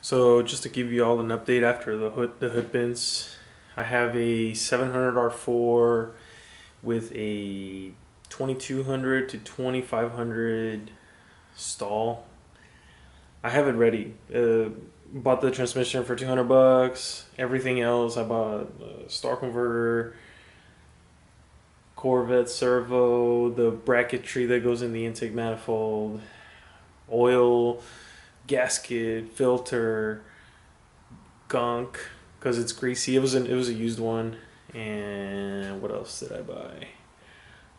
So just to give you all an update after the hood bins, I have a 700R4 with a 2200 to 2500 stall. I have it ready. Bought the transmission for 200 bucks. Everything else I bought star converter, Corvette servo, the bracketry that goes in the intake manifold, oil, gasket, filter, gunk because it's greasy. It was a used one. And what else did I buy?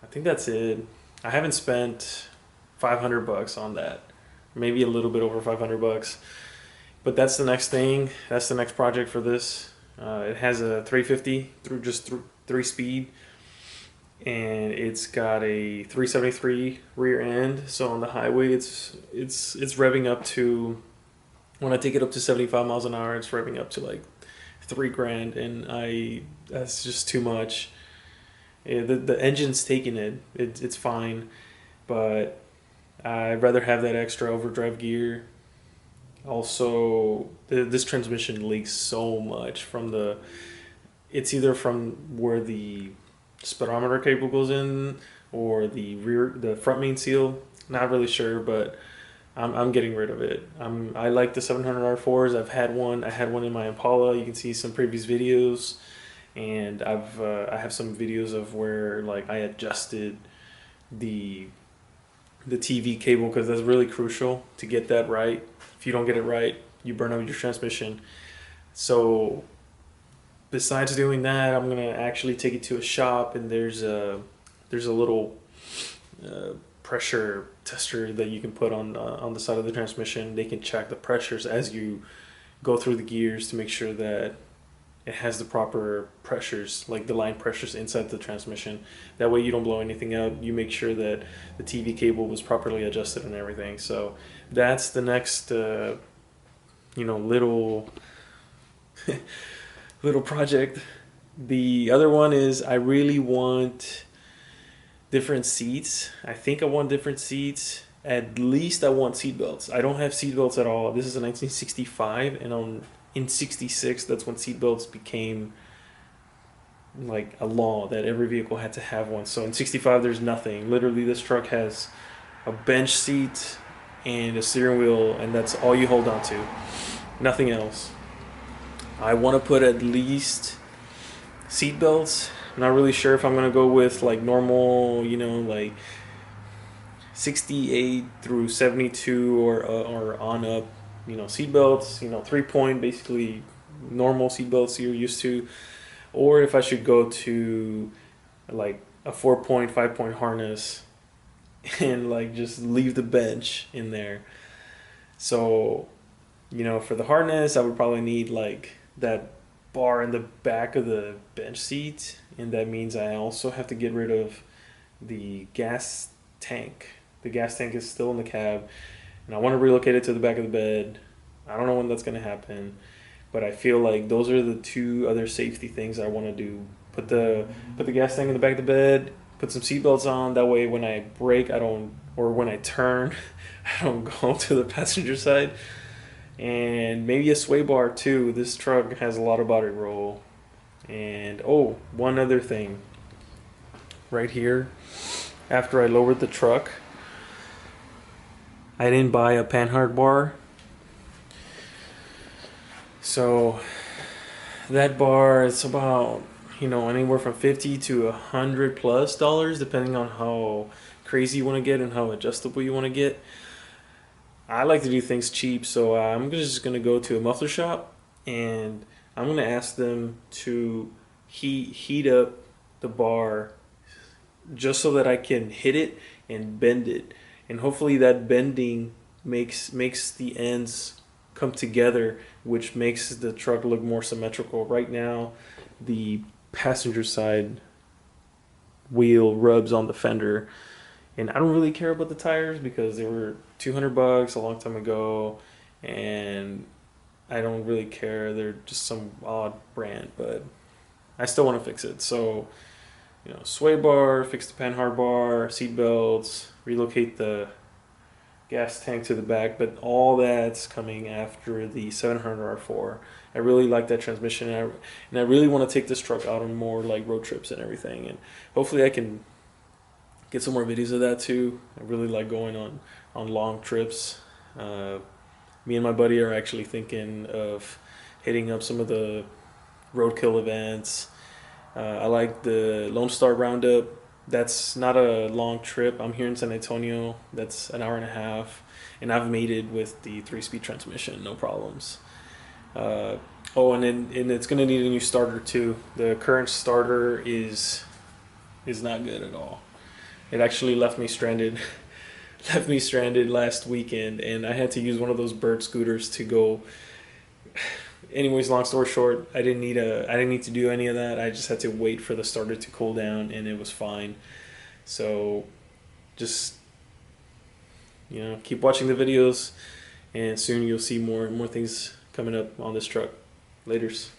I think that's it. I haven't spent 500 bucks on that. Maybe a little bit over 500 bucks. But that's the next thing. That's the next project for this. It has a 350 through just 3 speed, and it's got a 373 rear end. So on the highway, it's revving up to, when I take it up to 75 miles an hour, it's revving up to like 3 grand, and that's just too much. Yeah, the engine's taking it. It's fine, but I'd rather have that extra overdrive gear. Also, this transmission leaks so much from the. It's either from where the speedometer cable goes in or the front main seal. Not really sure, but I'm getting rid of it. I like the 700R4s. I had one in my Impala. You can see some previous videos, and I have some videos of where like I adjusted the the TV cable because that's really crucial to get that right. If you don't get it right, you burn out your transmission. So besides doing that, I'm gonna actually take it to a shop, and there's a little pressure tester that you can put on the side of the transmission. They can check the pressures as you go through the gears to make sure that it has the proper pressures, like the line pressures inside the transmission. That way you don't blow anything out. You make sure that the TV cable was properly adjusted and everything. So that's the next, little little project. The other one is I really want different seats. I think I want different seats. At least I want seat belts. I don't have seat belts at all. This is a 1965, and in '66, that's when seat belts became like a law that every vehicle had to have one. So in '65, there's nothing. Literally, this truck has a bench seat and a steering wheel, and that's all you hold on to. Nothing else. I want to put at least seat belts. I'm not really sure if I'm gonna go with like normal, like 68 through 72 or on up, seat belts, 3 point, basically normal seat belts you're used to, or if I should go to like a 4 point, 5 point harness and like just leave the bench in there. So, for the harness, I would probably need like that bar in the back of the bench seat, and that means I also have to get rid of the gas tank. The gas tank is still in the cab, and I want to relocate it to the back of the bed. I don't know when that's going to happen, but I feel like those are the two other safety things I want to do. Put the gas tank in the back of the bed, put some seatbelts on. That way, when I brake, I don't, or when I turn, I don't go to the passenger side. And maybe a sway bar too. This truck has a lot of body roll. And oh, one other thing. Right here, after I lowered the truck, I didn't buy a panhard bar. So that bar, it's about, anywhere from 50 to $100+ depending on how crazy you want to get and how adjustable you want to get. I like to do things cheap, so I'm just gonna go to a muffler shop, and I'm gonna ask them to heat up the bar just so that I can hit it and bend it, and hopefully that bending makes the ends come together, which makes the truck look more symmetrical. Right now, the passenger side wheel rubs on the fender, and I don't really care about the tires because they were 200 bucks a long time ago, and I don't really care. They're just some odd brand, but I still want to fix it. So, sway bar, fix the panhard bar, seat belts, relocate the gas tank to the back, but all that's coming after the 700R4. I really like that transmission, and I really want to take this truck out on more like road trips and everything, and hopefully I can get some more videos of that too. I really like going on long trips. Me and my buddy are actually thinking of hitting up some of the roadkill events. I like the Lone Star Roundup. That's not a long trip. I'm here in San Antonio. That's an hour and a half, and I've made it with the 3-speed transmission, no problems. And it's gonna need a new starter too. The current starter is not good at all. It actually left me stranded. Left me stranded last weekend, and I had to use one of those bird scooters to go. Anyways, long story short, I didn't need to do any of that. I just had to wait for the starter to cool down, and it was fine. So, just keep watching the videos, and soon you'll see more things coming up on this truck. Laters.